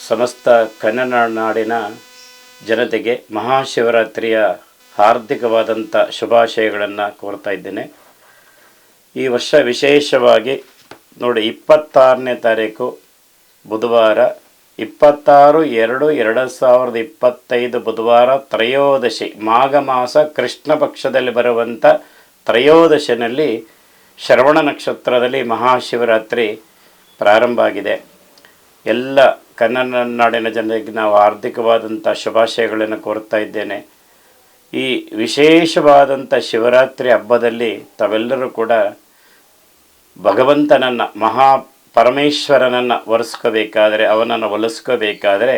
ಸಮಸ್ತ ಕನ್ನಡ ನಾಡಿನ ಜನತೆಗೆ ಮಹಾಶಿವರಾತ್ರಿಯ ಹಾರ್ದಿಕವಾದಂಥ ಶುಭಾಶಯಗಳನ್ನು ಕೋರ್ತಾ ಇದ್ದೇನೆ. ಈ ವರ್ಷ ವಿಶೇಷವಾಗಿ ನೋಡಿ 26ನೇ ತಾರೀಕು ಬುಧವಾರ 26/2/2025 ಬುಧವಾರ ತ್ರಯೋದಶಿ, ಮಾಘ ಮಾಸ ಕೃಷ್ಣ ಪಕ್ಷದಲ್ಲಿ ಬರುವಂಥ ತ್ರಯೋದಶಿನಲ್ಲಿ ಶ್ರವಣ ನಕ್ಷತ್ರದಲ್ಲಿ ಮಹಾಶಿವರಾತ್ರಿ ಪ್ರಾರಂಭ ಆಗಿದೆ. ಎಲ್ಲ ಕನ್ನಡ ನಾಡಿನ ಜನರಿಗೆ ನಾವು ಹಾರ್ದಿಕವಾದಂಥ ಶುಭಾಶಯಗಳನ್ನು ಕೋರ್ತಾ ಇದ್ದೇನೆ. ಈ ವಿಶೇಷವಾದಂಥ ಶಿವರಾತ್ರಿ ಹಬ್ಬದಲ್ಲಿ ತಾವೆಲ್ಲರೂ ಕೂಡ ಭಗವಂತನನ್ನು ಪರಮೇಶ್ವರನನ್ನು ಒರೆಸ್ಕೋಬೇಕಾದರೆ, ಅವನನ್ನು ಒಲಿಸ್ಕೋಬೇಕಾದರೆ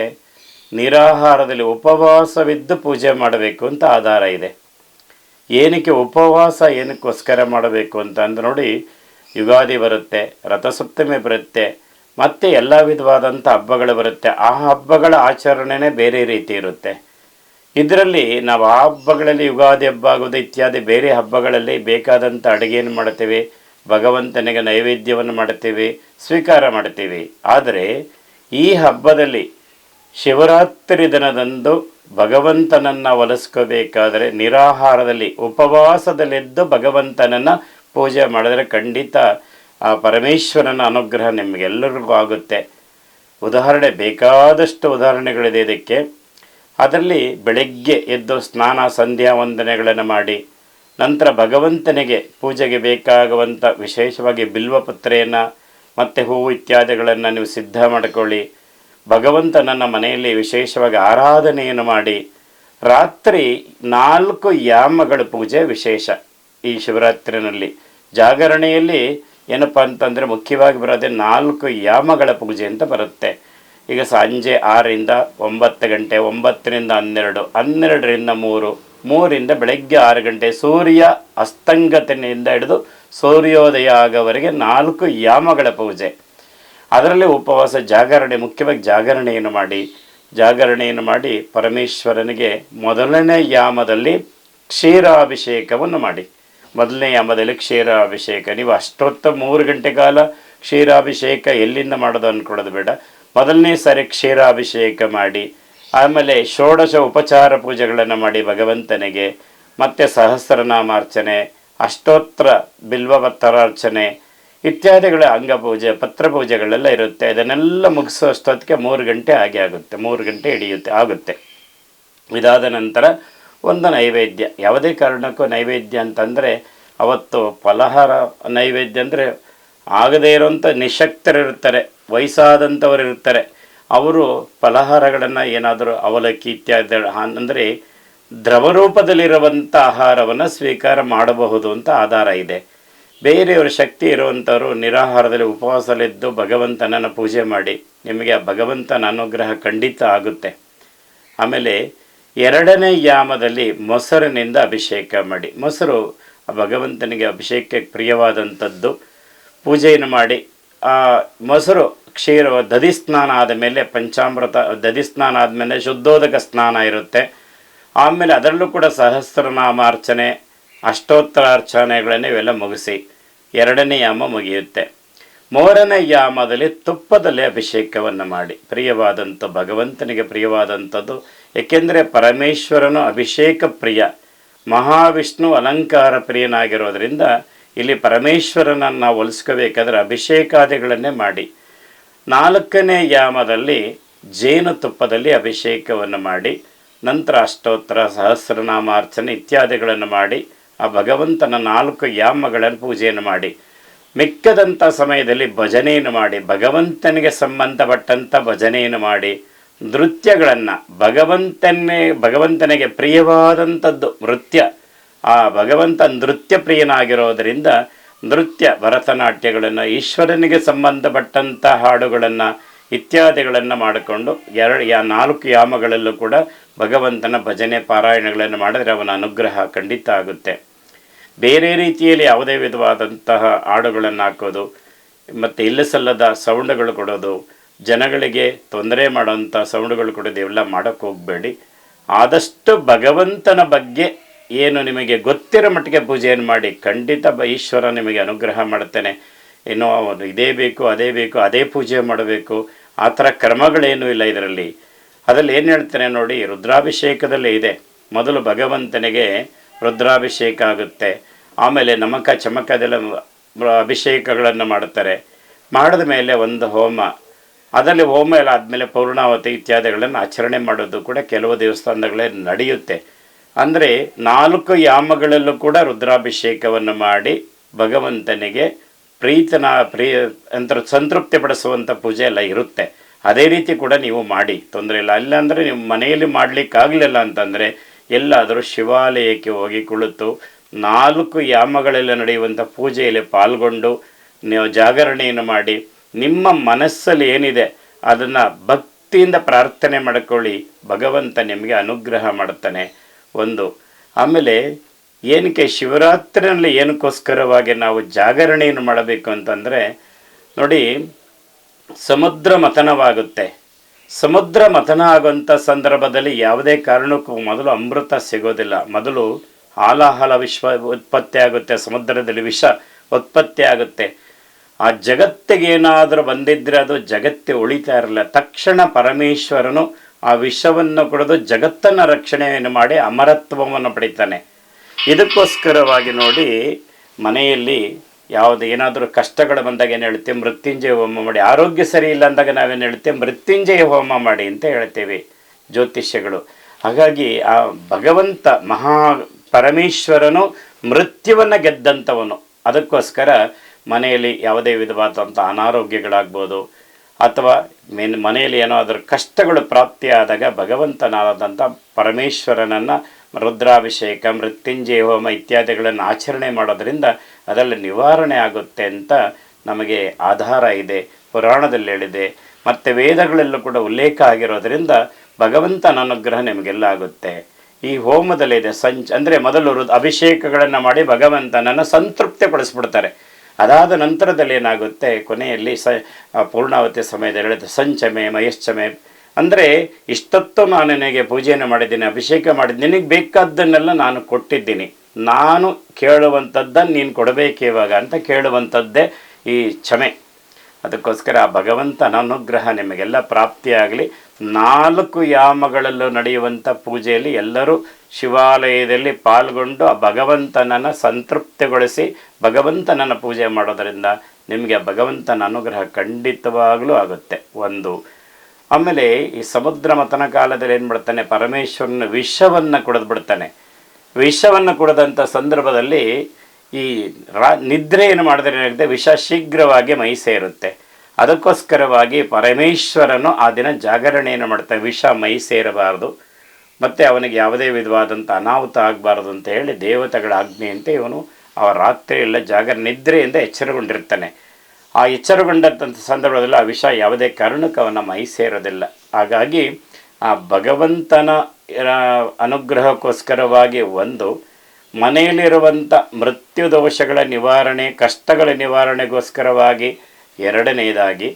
ನಿರಾಹಾರದಲ್ಲಿ ಉಪವಾಸವಿದ್ದು ಪೂಜೆ ಮಾಡಬೇಕು ಅಂತ ಆಧಾರ ಇದೆ. ಏನಕ್ಕೆ ಉಪವಾಸ ಏನಕ್ಕೋಸ್ಕರ ಮಾಡಬೇಕು ಅಂತ ನೋಡಿ, ಯುಗಾದಿ ಬರುತ್ತೆ, ರಥಸಪ್ತಮಿ ಬರುತ್ತೆ, ಮತ್ತು ಎಲ್ಲ ವಿಧವಾದಂಥ ಹಬ್ಬಗಳು ಬರುತ್ತೆ. ಆ ಹಬ್ಬಗಳ ಆಚರಣೆನೇ ಬೇರೆ ರೀತಿ ಇರುತ್ತೆ. ಇದರಲ್ಲಿ ನಾವು ಆ ಹಬ್ಬಗಳಲ್ಲಿ ಯುಗಾದಿ ಹಬ್ಬ ಆಗೋದು ಇತ್ಯಾದಿ ಬೇರೆ ಹಬ್ಬಗಳಲ್ಲಿ ಬೇಕಾದಂಥ ಅಡುಗೆಯನ್ನು ಮಾಡ್ತೀವಿ, ಭಗವಂತನಿಗೆ ನೈವೇದ್ಯವನ್ನು ಮಾಡ್ತೀವಿ, ಸ್ವೀಕಾರ ಮಾಡ್ತೀವಿ. ಆದರೆ ಈ ಹಬ್ಬದಲ್ಲಿ ಶಿವರಾತ್ರಿ ದಿನದಂದು ಭಗವಂತನನ್ನು ಒಲಿಸ್ಕೋಬೇಕಾದರೆ ನಿರಾಹಾರದಲ್ಲಿ ಉಪವಾಸದಲ್ಲಿದ್ದು ಭಗವಂತನನ್ನು ಪೂಜೆ ಮಾಡಿದರೆ ಖಂಡಿತ ಆ ಪರಮೇಶ್ವರನ ಅನುಗ್ರಹ ನಿಮಗೆಲ್ಲರಿಗೂ ಆಗುತ್ತೆ. ಉದಾಹರಣೆ ಬೇಕಾದಷ್ಟು ಉದಾಹರಣೆಗಳಿದೆ ಇದಕ್ಕೆ. ಅದರಲ್ಲಿ ಬೆಳಗ್ಗೆ ಎದ್ದು ಸ್ನಾನ ಸಂಧ್ಯಾ ವಂದನೆಗಳನ್ನು ಮಾಡಿ ನಂತರ ಭಗವಂತನಿಗೆ ಪೂಜೆಗೆ ಬೇಕಾಗುವಂಥ ವಿಶೇಷವಾಗಿ ಬಿಲ್ವಪತ್ರೆಯನ್ನು ಮತ್ತು ಹೂವು ಇತ್ಯಾದಿಗಳನ್ನು ನೀವು ಸಿದ್ಧ ಮಾಡಿಕೊಳ್ಳಿ. ಭಗವಂತನನ್ನ ಮನೆಯಲ್ಲಿ ವಿಶೇಷವಾಗಿ ಆರಾಧನೆಯನ್ನು ಮಾಡಿ ರಾತ್ರಿ 4 ಯಾಮಗಳ ಪೂಜೆ ವಿಶೇಷ. ಈ ಶಿವರಾತ್ರಿನಲ್ಲಿ ಜಾಗರಣೆಯಲ್ಲಿ ಏನಪ್ಪ ಅಂತಂದರೆ ಮುಖ್ಯವಾಗಿ ಬರೋದೇ 4 ಯಾಮಗಳ ಪೂಜೆ ಅಂತ ಬರುತ್ತೆ. ಈಗ ಸಂಜೆ 6ರಿಂದ 9 ಗಂಟೆ, 9ರಿಂದ 12, 12ರಿಂದ 3, 3ರಿಂದ ಬೆಳಗ್ಗೆ 6 ಗಂಟೆ, ಸೂರ್ಯ ಅಸ್ತಂಗತೆಯಿಂದ ಹಿಡಿದು ಸೂರ್ಯೋದಯ ಆಗೋವರೆಗೆ 4 ಯಾಮಗಳ ಪೂಜೆ. ಅದರಲ್ಲಿ ಉಪವಾಸ ಜಾಗರಣೆ, ಮುಖ್ಯವಾಗಿ ಜಾಗರಣೆಯನ್ನು ಮಾಡಿ ಪರಮೇಶ್ವರನಿಗೆ ಮೊದಲನೇ ಯಾಮದಲ್ಲಿ ಕ್ಷೀರಾಭಿಷೇಕವನ್ನು ಮಾಡಿ. ಮೊದಲನೇ ಯಾಮದಲ್ಲಿ ಕ್ಷೀರಾಭಿಷೇಕ. ನೀವು ಅಷ್ಟೊತ್ತು 3 ಗಂಟೆ ಕಾಲ ಕ್ಷೀರಾಭಿಷೇಕ ಎಲ್ಲಿಂದ ಮಾಡೋದು ಅಂದ್ಕೊಳ್ಳೋದು ಬೇಡ. ಮೊದಲನೇ ಸಾರಿ ಕ್ಷೀರಾಭಿಷೇಕ ಮಾಡಿ, ಆಮೇಲೆ ಷೋಡಶ ಉಪಚಾರ ಪೂಜೆಗಳನ್ನು ಮಾಡಿ ಭಗವಂತನಿಗೆ, ಮತ್ತು ಸಹಸ್ರನಾಮಾರ್ಚನೆ, ಅಷ್ಟೋತ್ರ ಬಿಲ್ವಪತ್ರಾರ್ಚನೆ ಇತ್ಯಾದಿಗಳ ಅಂಗಪೂಜೆ, ಪತ್ರಪೂಜೆಗಳೆಲ್ಲ ಇರುತ್ತೆ. ಇದನ್ನೆಲ್ಲ ಮುಗಿಸೋ ಅಷ್ಟೊತ್ತಿಗೆ 3 ಗಂಟೆ ಆಗುತ್ತೆ, 3 ಗಂಟೆ ಆಗುತ್ತೆ. ಇದಾದ ನಂತರ ಒಂದು ನೈವೇದ್ಯ. ಯಾವುದೇ ಕಾರಣಕ್ಕೂ ನೈವೇದ್ಯ ಅಂತಂದರೆ ಅವತ್ತು ಫಲಹಾರ ನೈವೇದ್ಯ ಅಂದರೆ ಆಗದೇ ಇರೋಂಥ ನಿಶಕ್ತರಿರ್ತಾರೆ, ವಯಸ್ಸಾದಂಥವರು ಇರ್ತಾರೆ, ಅವರು ಫಲಹಾರಗಳನ್ನು ಏನಾದರೂ ಅವಲಕ್ಕಿ ಇತ್ಯಾದಿ ಅಂದರೆ ದ್ರವರೂಪದಲ್ಲಿರುವಂಥ ಆಹಾರವನ್ನು ಸ್ವೀಕಾರ ಮಾಡಬಹುದು ಅಂತ ಆಧಾರ ಇದೆ. ಬೇರೆಯವರ ಶಕ್ತಿ ಇರುವಂಥವರು ನಿರಾಹಾರದಲ್ಲಿ ಉಪವಾಸದಲ್ಲಿದ್ದು ಭಗವಂತನನ್ನು ಪೂಜೆ ಮಾಡಿ, ನಿಮಗೆ ಆ ಭಗವಂತನ ಅನುಗ್ರಹ ಖಂಡಿತ ಆಗುತ್ತೆ. ಆಮೇಲೆ 2ನೇ ಯಾಮದಲ್ಲಿ ಮೊಸರಿನಿಂದ ಅಭಿಷೇಕ ಮಾಡಿ. ಮೊಸರು ಭಗವಂತನಿಗೆ ಅಭಿಷೇಕಕ್ಕೆ ಪ್ರಿಯವಾದಂಥದ್ದು. ಪೂಜೆಯನ್ನು ಮಾಡಿ ಆ ಮೊಸರು ದಧಿಸ್ನಾನ ಆದಮೇಲೆ ಪಂಚಾಮೃತ ದಧಿಸ್ನಾನ ಆದಮೇಲೆ ಶುದ್ಧೋದಕ ಸ್ನಾನ ಇರುತ್ತೆ. ಆಮೇಲೆ ಅದರಲ್ಲೂ ಕೂಡ ಸಹಸ್ರನಾಮಾರ್ಚನೆ, ಅಷ್ಟೋತ್ತರಾರ್ಚನೆಗಳನ್ನೇ ಇವೆಲ್ಲ ಮುಗಿಸಿ 2ನೇ ಯಾಮ ಮುಗಿಯುತ್ತೆ. 3ನೇ ಯಾಮದಲ್ಲಿ ತುಪ್ಪದಲ್ಲಿ ಅಭಿಷೇಕವನ್ನು ಮಾಡಿ, ಪ್ರಿಯವಾದಂಥ ಭಗವಂತನಿಗೆ ಪ್ರಿಯವಾದಂಥದ್ದು. ಏಕೆಂದರೆ ಪರಮೇಶ್ವರನು ಅಭಿಷೇಕ ಪ್ರಿಯ, ಮಹಾವಿಷ್ಣು ಅಲಂಕಾರ ಪ್ರಿಯನಾಗಿರೋದರಿಂದ ಇಲ್ಲಿ ಪರಮೇಶ್ವರನನ್ನು ನಾವು ಒಲಿಸ್ಕೋಬೇಕಾದ್ರೆ ಅಭಿಷೇಕಾದಿಗಳನ್ನೇ ಮಾಡಿ. 4ನೇ ಯಾಮದಲ್ಲಿ ಜೇನುತುಪ್ಪದಲ್ಲಿ ಅಭಿಷೇಕವನ್ನು ಮಾಡಿ ನಂತರ ಅಷ್ಟೋತ್ತರ ಸಹಸ್ರನಾಮಾರ್ಚನೆ ಇತ್ಯಾದಿಗಳನ್ನು ಮಾಡಿ ಆ ಭಗವಂತನ 4 ಯಾಮಗಳನ್ನು ಪೂಜೆಯನ್ನು ಮಾಡಿ ಮಿಕ್ಕದಂಥ ಸಮಯದಲ್ಲಿ ಭಜನೆಯನ್ನು ಮಾಡಿ, ಭಗವಂತನಿಗೆ ಸಂಬಂಧಪಟ್ಟಂಥ ಭಜನೆಯನ್ನು ಮಾಡಿ, ನೃತ್ಯಗಳನ್ನು ಭಗವಂತನಿಗೆ ಪ್ರಿಯವಾದಂಥದ್ದು ನೃತ್ಯ. ಆ ಭಗವಂತ ನೃತ್ಯ ಪ್ರಿಯನಾಗಿರೋದರಿಂದ ನೃತ್ಯ ಭರತನಾಟ್ಯಗಳನ್ನು, ಈಶ್ವರನಿಗೆ ಸಂಬಂಧಪಟ್ಟಂಥ ಹಾಡುಗಳನ್ನು ಇತ್ಯಾದಿಗಳನ್ನು ಮಾಡಿಕೊಂಡು 4 ಯಾಮಗಳಲ್ಲೂ ಕೂಡ ಭಗವಂತನ ಭಜನೆ ಪಾರಾಯಣಗಳನ್ನು ಮಾಡಿದರೆ ಅವನ ಅನುಗ್ರಹ ಖಂಡಿತ ಆಗುತ್ತೆ. ಬೇರೆ ರೀತಿಯಲ್ಲಿ ಯಾವುದೇ ವಿಧವಾದಂತಹ ಹಾಡುಗಳನ್ನು ಹಾಕೋದು ಮತ್ತು ಇಲ್ಲಸಲ್ಲದ ಸೌಂಡ್ಗಳು ಕೊಡೋದು, ಜನಗಳಿಗೆ ತೊಂದರೆ ಮಾಡೋಂಥ ಸೌಂಡ್ಗಳು ಕೊಡೋದು ಇವೆಲ್ಲ ಮಾಡೋಕ್ಕೆ ಹೋಗಬೇಡಿ. ಆದಷ್ಟು ಭಗವಂತನ ಬಗ್ಗೆ ಏನು ನಿಮಗೆ ಗೊತ್ತಿರೋ ಮಟ್ಟಿಗೆ ಪೂಜೆಯನ್ನು ಮಾಡಿ, ಖಂಡಿತ ಈಶ್ವರ ನಿಮಗೆ ಅನುಗ್ರಹ ಮಾಡ್ತೇನೆ. ಏನೋ ಇದೇ ಬೇಕು ಅದೇ ಬೇಕು ಅದೇ ಪೂಜೆ ಮಾಡಬೇಕು ಆ ಥರ ಕ್ರಮಗಳೇನೂ ಇಲ್ಲ ಇದರಲ್ಲಿ. ಅದ್ರಲ್ಲಿ ಏನು ಹೇಳ್ತೇನೆ ನೋಡಿ, ರುದ್ರಾಭಿಷೇಕದಲ್ಲಿ ಇದೆ. ಮೊದಲು ಭಗವಂತನಿಗೆ ರುದ್ರಾಭಿಷೇಕ ಆಗುತ್ತೆ, ಆಮೇಲೆ ನಮಕ ಚಮಕದೆಲ್ಲ ಅಭಿಷೇಕಗಳನ್ನು ಮಾಡ್ತಾರೆ. ಮಾಡಿದ ಮೇಲೆ ಒಂದು ಹೋಮ, ಅದರಲ್ಲಿ ಹೋಮ ಎಲ್ಲ ಆದಮೇಲೆ ಪೂರ್ಣಾವತಿ ಇತ್ಯಾದಿಗಳನ್ನು ಆಚರಣೆ ಮಾಡೋದು ಕೂಡ ಕೆಲವು ದೇವಸ್ಥಾನಗಳೇ ನಡೆಯುತ್ತೆ. ಅಂದರೆ 4 ಯಾಮಗಳಲ್ಲೂ ಕೂಡ ರುದ್ರಾಭಿಷೇಕವನ್ನು ಮಾಡಿ ಭಗವಂತನಿಗೆ ಸಂತೃಪ್ತಿ ಪಡಿಸುವಂಥ ಪೂಜೆ ಎಲ್ಲ ಇರುತ್ತೆ. ಅದೇ ರೀತಿ ಕೂಡ ನೀವು ಮಾಡಿ, ತೊಂದರೆ ಇಲ್ಲ. ಇಲ್ಲಾಂದರೆ ನೀವು ಮನೆಯಲ್ಲಿ ಮಾಡಲಿಕ್ಕಾಗಲಿಲ್ಲ ಅಂತಂದರೆ ಎಲ್ಲಾದರೂ ಶಿವಾಲಯಕ್ಕೆ ಹೋಗಿ ಕುಳಿತು 4 ಯಾಮಗಳೆಲ್ಲ ನಡೆಯುವಂಥ ಪೂಜೆಯಲ್ಲಿ ಪಾಲ್ಗೊಂಡು ನೀವು ಜಾಗರಣೆಯನ್ನು ಮಾಡಿ ನಿಮ್ಮ ಮನಸ್ಸಲ್ಲಿ ಏನಿದೆ ಅದನ್ನು ಭಕ್ತಿಯಿಂದ ಪ್ರಾರ್ಥನೆ ಮಾಡಿಕೊಳ್ಳಿ. ಭಗವಂತ ನಿಮಗೆ ಅನುಗ್ರಹ ಮಾಡ್ತಾನೆ. ಒಂದು ಆಮೇಲೆ ಏನಕ್ಕೆ ಶಿವರಾತ್ರಿಯಲ್ಲಿ ಏನಕ್ಕೋಸ್ಕರವಾಗಿ ನಾವು ಜಾಗರಣೆಯನ್ನು ಮಾಡಬೇಕು ಅಂತಂದರೆ ನೋಡಿ, ಸಮುದ್ರ ಮಥನವಾಗುತ್ತೆ. ಸಮುದ್ರ ಮಥನ ಆಗುವಂಥ ಸಂದರ್ಭದಲ್ಲಿ ಯಾವುದೇ ಕಾರಣಕ್ಕೂ ಮೊದಲು ಅಮೃತ ಸಿಗೋದಿಲ್ಲ. ಮೊದಲು ಹಾಲಾಹಲ ಉತ್ಪತ್ತಿ ಆಗುತ್ತೆ, ಸಮುದ್ರದಲ್ಲಿ ವಿಷ ಉತ್ಪತ್ತಿ ಆಗುತ್ತೆ. ಆ ಜಗತ್ತಿಗೆ ಏನಾದರೂ ಬಂದಿದ್ದರೆ ಅದು ಜಗತ್ತೇ ಉಳಿತಾ ಇರಲಿಲ್ಲ. ತಕ್ಷಣ ಪರಮೇಶ್ವರನು ಆ ವಿಷವನ್ನು ಕುಡಿದು ಜಗತ್ತನ್ನು ರಕ್ಷಣೆಯನ್ನು ಮಾಡಿ ಅಮರತ್ವವನ್ನು ಪಡಿತಾನೆ. ಇದಕ್ಕೋಸ್ಕರವಾಗಿ ನೋಡಿ, ಮನೆಯಲ್ಲಿ ಏನಾದರೂ ಕಷ್ಟಗಳು ಬಂದಾಗ ಏನು ಹೇಳ್ತೇವೆ, ಮೃತ್ಯುಂಜಯ ಹೋಮ ಮಾಡಿ. ಆರೋಗ್ಯ ಸರಿ ಇಲ್ಲ ಅಂದಾಗ ನಾವೇನು ಹೇಳ್ತೇವೆ, ಮೃತ್ಯುಂಜಯ ಹೋಮ ಮಾಡಿ ಅಂತ ಹೇಳ್ತೇವೆ ಜ್ಯೋತಿಷ್ಯಗಳು. ಹಾಗಾಗಿ ಆ ಭಗವಂತ ಪರಮೇಶ್ವರನು ಮೃತ್ಯುವನ್ನು ಗೆದ್ದಂಥವನು. ಅದಕ್ಕೋಸ್ಕರ ಮನೆಯಲ್ಲಿ ಯಾವುದೇ ವಿಧವಾದಂಥ ಅನಾರೋಗ್ಯಗಳಾಗ್ಬೋದು ಅಥವಾ ಮನೆಯಲ್ಲಿ ಏನಾದರೂ ಕಷ್ಟಗಳು ಪ್ರಾಪ್ತಿಯಾದಾಗ ಭಗವಂತನಾದಂಥ ಪರಮೇಶ್ವರನನ್ನು ರುದ್ರಾಭಿಷೇಕ, ಮೃತ್ಯುಂಜಯ ಹೋಮ ಇತ್ಯಾದಿಗಳನ್ನು ಆಚರಣೆ ಮಾಡೋದರಿಂದ ಅದರಲ್ಲಿ ನಿವಾರಣೆ ಆಗುತ್ತೆ ಅಂತ ನಮಗೆ ಆಧಾರ ಇದೆ, ಪುರಾಣದಲ್ಲಿ ಹೇಳಿದೆ. ಮತ್ತು ವೇದಗಳಲ್ಲೂ ಕೂಡ ಉಲ್ಲೇಖ ಆಗಿರೋದರಿಂದ ಭಗವಂತನ ಅನುಗ್ರಹ ನಿಮಗೆಲ್ಲ ಆಗುತ್ತೆ. ಈ ಹೋಮದಲ್ಲಿದೆ ಅಂದರೆ ಮೊದಲು ಅಭಿಷೇಕಗಳನ್ನು ಮಾಡಿ ಭಗವಂತನನ್ನು ಸಂತೃಪ್ತಿಪಡಿಸ್ಬಿಡ್ತಾರೆ. ಅದಾದ ನಂತರದಲ್ಲಿ ಏನಾಗುತ್ತೆ, ಕೊನೆಯಲ್ಲಿ ಪೂರ್ಣಾವತಿ ಸಮಯದಲ್ಲಿ ಹೇಳಿದ ಸಂಚಮೆ ಮಯಶ್ಚಮೆ ಅಂದರೆ ಇಷ್ಟೊತ್ತು ನಾನು ನಿನಗೆ ಪೂಜೆಯನ್ನು ಮಾಡಿದ್ದೀನಿ, ಅಭಿಷೇಕ ಮಾಡಿದ್ದೀನಿ, ನಿನಗೆ ಬೇಕಾದ್ದನ್ನೆಲ್ಲ ನಾನು ಕೊಟ್ಟಿದ್ದೀನಿ, ನಾನು ಕೇಳುವಂಥದ್ದನ್ನು ನೀನು ಕೊಡಬೇಕು ಇವಾಗ ಅಂತ ಕೇಳುವಂಥದ್ದೇ ಈ ಕ್ಷಮೆ. ಅದಕ್ಕೋಸ್ಕರ ಆ ಭಗವಂತನ ಅನುಗ್ರಹ ನಿಮಗೆಲ್ಲ ಪ್ರಾಪ್ತಿಯಾಗಲಿ. 4 ಯಾಮಗಳಲ್ಲೂ ನಡೆಯುವಂಥ ಪೂಜೆಯಲ್ಲಿ ಎಲ್ಲರೂ ಶಿವಾಲಯದಲ್ಲಿ ಪಾಲ್ಗೊಂಡು ಆ ಭಗವಂತನನ್ನು ಸಂತೃಪ್ತಿಗೊಳಿಸಿ ಭಗವಂತನನ್ನು ಪೂಜೆ ಮಾಡೋದರಿಂದ ನಿಮಗೆ ಭಗವಂತನ ಅನುಗ್ರಹ ಖಂಡಿತವಾಗಲೂ ಆಗುತ್ತೆ. ಒಂದು ಆಮೇಲೆ ಈ ಸಮುದ್ರ ಮಥನ ಕಾಲದಲ್ಲಿ ಏನು ಮಾಡ್ತಾನೆ, ಪರಮೇಶ್ವರನ ವಿಷವನ್ನು ಕುಡಿದು ಬಿಡ್ತಾನೆ. ವಿಷವನ್ನು ಕುಡಿದಂಥ ಸಂದರ್ಭದಲ್ಲಿ ಈ ನಿದ್ರೆಯನ್ನು ಮಾಡಿದ್ರೆ ಏನಾಗುತ್ತೆ, ವಿಷ ಶೀಘ್ರವಾಗಿ ಮೈ ಸೇರುತ್ತೆ. ಅದಕ್ಕೋಸ್ಕರವಾಗಿ ಪರಮೇಶ್ವರನು ಆ ದಿನ ಜಾಗರಣೆಯನ್ನು ಮಾಡ್ತಾನೆ, ವಿಷ ಮೈ ಸೇರಬಾರ್ದು ಮತ್ತು ಅವನಿಗೆ ಯಾವುದೇ ವಿಧವಾದಂಥ ಅನಾಹುತ ಆಗಬಾರ್ದು ಅಂತ ಹೇಳಿ ದೇವತೆಗಳ ಆಜ್ಞೆಯಂತೆ ಇವನು ಆ ರಾತ್ರಿ ಎಲ್ಲ ನಿದ್ರೆಯಿಂದ ಎಚ್ಚರಗೊಂಡಿರ್ತಾನೆ. ಆ ಎಚ್ಚರಗೊಂಡಂಥ ಸಂದರ್ಭದಲ್ಲಿ ಆ ವಿಷ ಯಾವುದೇ ಕಾರಣಕ್ಕೂ ಅವನ ಮೈ ಸೇರೋದಿಲ್ಲ. ಹಾಗಾಗಿ ಆ ಭಗವಂತನ ಅನುಗ್ರಹಕ್ಕೋಸ್ಕರವಾಗಿ ಒಂದು ಮನೆಯಲ್ಲಿರುವಂಥ ಮೃತ್ಯು ದೋಷಗಳ ನಿವಾರಣೆ, ಕಷ್ಟಗಳ ನಿವಾರಣೆಗೋಸ್ಕರವಾಗಿ, ಎರಡನೇದಾಗಿ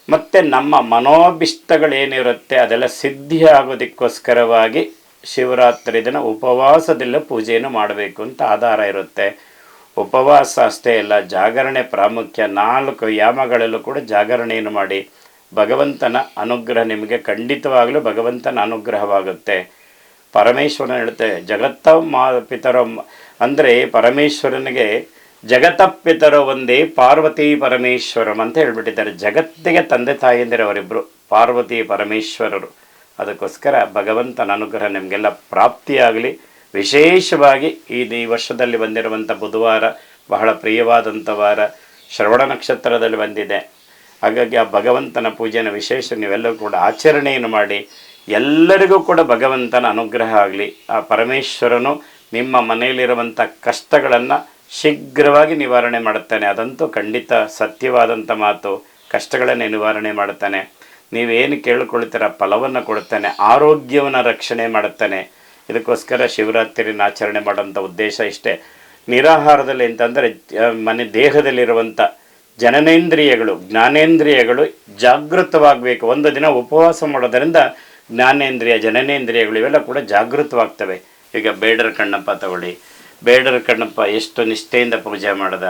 ಮತ್ತು ನಮ್ಮ ಮನೋಭಿಷ್ಟಗಳೇನಿರುತ್ತೆ ಅದೆಲ್ಲ ಸಿದ್ಧಿ ಆಗೋದಕ್ಕೋಸ್ಕರವಾಗಿ ಶಿವರಾತ್ರಿ ದಿನ ಉಪವಾಸದಿಂದ ಪೂಜೆಯನ್ನು ಮಾಡಬೇಕು ಅಂತ ಆಧಾರ ಇರುತ್ತೆ. ಉಪವಾಸ ಅಷ್ಟೇ ಅಲ್ಲ, ಜಾಗರಣೆ ಪ್ರಾಮುಖ್ಯ. 4 ಯಾಮಗಳಲ್ಲೂ ಕೂಡ ಜಾಗರಣೆಯನ್ನು ಮಾಡಿ ಭಗವಂತನ ಅನುಗ್ರಹ ನಿಮಗೆ ಖಂಡಿತವಾಗಲೂ ಭಗವಂತನ ಅನುಗ್ರಹವಾಗುತ್ತೆ. ಪರಮೇಶ್ವರನ ಹೇಳುತ್ತೆ ಪಿತರೋ ಅಂದರೆ ಪರಮೇಶ್ವರನಿಗೆ ಜಗತಪಿತರೋ ಒಂದೇ ಪಾರ್ವತಿ ಪರಮೇಶ್ವರಂ ಅಂತ ಹೇಳ್ಬಿಟ್ಟಿದ್ದಾರೆ. ಜಗತ್ತಿಗೆ ತಂದೆ ತಾಯಿಯಂದಿರವರಿಬ್ಬರು ಪಾರ್ವತಿ ಪರಮೇಶ್ವರರು. ಅದಕ್ಕೋಸ್ಕರ ಭಗವಂತನ ಅನುಗ್ರಹ ನಿಮಗೆಲ್ಲ ಪ್ರಾಪ್ತಿಯಾಗಲಿ. ವಿಶೇಷವಾಗಿ ಈ ವರ್ಷದಲ್ಲಿ ಬಂದಿರುವಂಥ ಬುಧವಾರ ಬಹಳ ಪ್ರಿಯವಾದಂಥ ವಾರ, ಶ್ರವಣ ನಕ್ಷತ್ರದಲ್ಲಿ ಬಂದಿದೆ. ಹಾಗಾಗಿ ಆ ಭಗವಂತನ ಪೂಜೆನ ವಿಶೇಷ ನೀವೆಲ್ಲರೂ ಕೂಡ ಆಚರಣೆಯನ್ನು ಮಾಡಿ ಎಲ್ಲರಿಗೂ ಕೂಡ ಭಗವಂತನ ಅನುಗ್ರಹ ಆಗಲಿ. ಆ ಪರಮೇಶ್ವರನು ನಿಮ್ಮ ಮನೆಯಲ್ಲಿರುವಂಥ ಕಷ್ಟಗಳನ್ನು ಶೀಘ್ರವಾಗಿ ನಿವಾರಣೆ ಮಾಡುತ್ತಾನೆ. ಅದಂತೂ ಖಂಡಿತ ಸತ್ಯವಾದಂಥ ಮಾತು. ಕಷ್ಟಗಳನ್ನು ನಿವಾರಣೆ ಮಾಡುತ್ತಾನೆ. ನೀವೇನು ಕೇಳಿಕೊಳ್ತೀರ ಫಲವನ್ನು ಕೊಡುತ್ತಾನೆ, ಆರೋಗ್ಯವನ್ನು ರಕ್ಷಣೆ ಮಾಡುತ್ತಾನೆ. ಇದಕ್ಕೋಸ್ಕರ ಶಿವರಾತ್ರಿನ ಆಚರಣೆ ಮಾಡೋಂಥ ಉದ್ದೇಶ ಇಷ್ಟೇ. ನಿರಾಹಾರದಲ್ಲಿ ಅಂತಂದರೆ ದೇಹದಲ್ಲಿರುವಂಥ ಜನನೇಂದ್ರಿಯಗಳು, ಜ್ಞಾನೇಂದ್ರಿಯಗಳು ಜಾಗೃತವಾಗಬೇಕು. ಒಂದು ದಿನ ಉಪವಾಸ ಮಾಡೋದರಿಂದ ಜ್ಞಾನೇಂದ್ರಿಯ, ಜನನೇಂದ್ರಿಯಗಳು ಇವೆಲ್ಲ ಕೂಡ ಜಾಗೃತವಾಗ್ತವೆ. ಈಗ ಬೇಡರ ಕಣ್ಣಪ್ಪ ತಗೊಳ್ಳಿ, ಬೇಡರ ಕಣ್ಣಪ್ಪ ಎಷ್ಟು ನಿಷ್ಠೆಯಿಂದ ಪೂಜೆ ಮಾಡಿದ,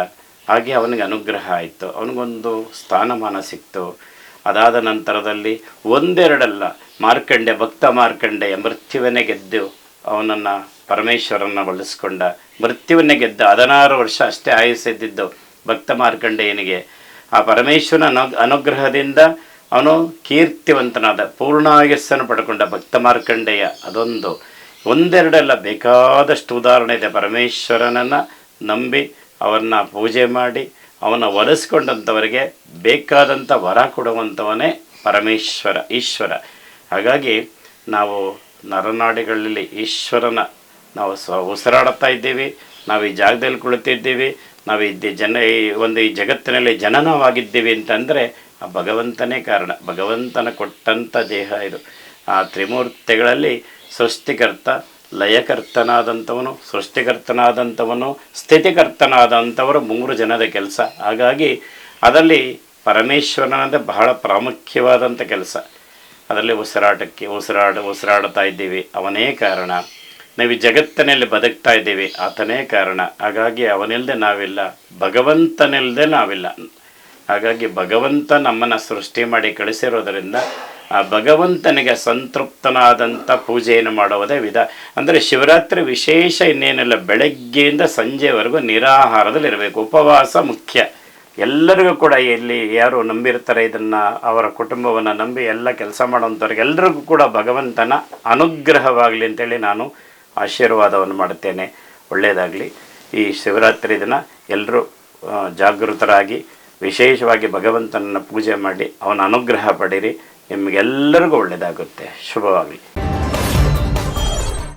ಹಾಗೆ ಅವನಿಗೆ ಅನುಗ್ರಹ ಆಯಿತು, ಅವನಿಗೊಂದು ಸ್ಥಾನಮಾನ ಸಿಕ್ತು. ಅದಾದ ನಂತರದಲ್ಲಿ ಒಂದೆರಡಲ್ಲ, ಮಾರ್ಕಂಡೆ, ಭಕ್ತ ಮಾರ್ಕಂಡೆಯ ಮೃತ್ಯುವನ್ನೇ ಗೆದ್ದು ಅವನನ್ನು ಪರಮೇಶ್ವರನ ಬಳಸ್ಕೊಂಡ. ಮೃತ್ಯುವನ್ನೇ ಗೆದ್ದ 16 ವರ್ಷ ಅಷ್ಟೇ ಆಯುಸ್ಸಿದ್ದು ಭಕ್ತ ಮಾರ್ಕಂಡೇಯನಿಗೆ. ಆ ಪರಮೇಶ್ವರನ ಅನುಗ್ರಹದಿಂದ ಅವನು ಕೀರ್ತಿವಂತನಾದ, ಪೂರ್ಣಾಯಸ್ಸನ್ನು ಪಡ್ಕೊಂಡ ಭಕ್ತ ಮಾರ್ಕಂಡೇಯ. ಅದೊಂದು, ಒಂದೆರಡಲ್ಲ, ಬೇಕಾದಷ್ಟು ಉದಾಹರಣೆ ಇದೆ. ಪರಮೇಶ್ವರನನ್ನು ನಂಬಿ ಅವನ್ನ ಪೂಜೆ ಮಾಡಿ ಅವನ ಒಲಿಸ್ಕೊಂಡಂಥವರಿಗೆ ಬೇಕಾದಂಥ ವರ ಕೊಡುವಂಥವನೇ ಪರಮೇಶ್ವರ, ಈಶ್ವರ. ಹಾಗಾಗಿ ನಾವು ನರನಾಡಿಗಳಲ್ಲಿ ಈಶ್ವರನ ನಾವು ಉಸಿರಾಡುತ್ತಾ ಇದ್ದೀವಿ, ನಾವು ಈ ಜಾಗದಲ್ಲಿ ಕುಳಿತಿದ್ದೀವಿ, ನಾವು ಈ ಜಗತ್ತಿನಲ್ಲಿ ಜನನವಾಗಿದ್ದೀವಿ ಅಂತಂದರೆ ಆ ಭಗವಂತನೇ ಕಾರಣ. ಭಗವಂತನ ಕೊಟ್ಟಂಥ ದೇಹ ಇದು. ಆ ತ್ರಿಮೂರ್ತಿಗಳಲ್ಲಿ ಸೃಷ್ಟಿಕರ್ತ, ಲಯಕರ್ತನಾದಂಥವನು, ಸೃಷ್ಟಿಕರ್ತನಾದಂಥವನು, ಸ್ಥಿತಿಕರ್ತನಾದಂಥವರು 3 ಜನದ ಕೆಲಸ. ಹಾಗಾಗಿ ಅದರಲ್ಲಿ ಪರಮೇಶ್ವರನಂದರೆ ಬಹಳ ಪ್ರಾಮುಖ್ಯವಾದಂಥ ಕೆಲಸ. ಅದರಲ್ಲಿ ಉಸಿರಾಡ್ತಾ ಇದ್ದೀವಿ, ಅವನೇ ಕಾರಣ. ನಾವು ಈ ಜಗತ್ತಿನಲ್ಲಿ ಬದುಕ್ತಾ ಇದ್ದೀವಿ, ಆತನೇ ಕಾರಣ. ಹಾಗಾಗಿ ಅವನಿಲ್ಲದೆ ನಾವಿಲ್ಲ, ಭಗವಂತನಿಲ್ಲದೆ ನಾವಿಲ್ಲ. ಹಾಗಾಗಿ ಭಗವಂತ ನಮ್ಮನ್ನು ಸೃಷ್ಟಿ ಮಾಡಿ ಕಳಿಸಿರೋದರಿಂದ ಆ ಭಗವಂತನಿಗೆ ಸಂತೃಪ್ತನಾದಂಥ ಪೂಜೆಯನ್ನು ಮಾಡುವುದೇ ವಿಧ. ಅಂದರೆ ಶಿವರಾತ್ರಿ ವಿಶೇಷ ಇನ್ನೇನಿಲ್ಲ, ಬೆಳಗ್ಗೆಯಿಂದ ಸಂಜೆವರೆಗೂ ನಿರಾಹಾರದಲ್ಲಿರಬೇಕು. ಉಪವಾಸ ಮುಖ್ಯ. ಎಲ್ಲರಿಗೂ ಕೂಡ ಇಲ್ಲಿ ಯಾರು ನಂಬಿರ್ತಾರೆ ಇದನ್ನು, ಅವರ ಕುಟುಂಬವನ್ನು ನಂಬಿ ಎಲ್ಲ ಕೆಲಸ ಮಾಡುವಂಥವ್ರಿಗೆ ಎಲ್ಲರಿಗೂ ಕೂಡ ಭಗವಂತನ ಅನುಗ್ರಹವಾಗಲಿ ಅಂತೇಳಿ ನಾನು ಆಶೀರ್ವಾದವನ್ನು ಮಾಡುತ್ತೇನೆ. ಒಳ್ಳೆಯದಾಗಲಿ. ಈ ಶಿವರಾತ್ರಿ ದಿನ ಎಲ್ಲರೂ ಜಾಗೃತರಾಗಿ ವಿಶೇಷವಾಗಿ ಭಗವಂತನನ್ನು ಪೂಜೆ ಮಾಡಿ ಅವನ ಅನುಗ್ರಹ ಪಡೀರಿ. ನಿಮಗೆಲ್ಲರಿಗೂ ಒಳ್ಳೆಯದಾಗುತ್ತೆ. ಶುಭವಾಗಲಿ.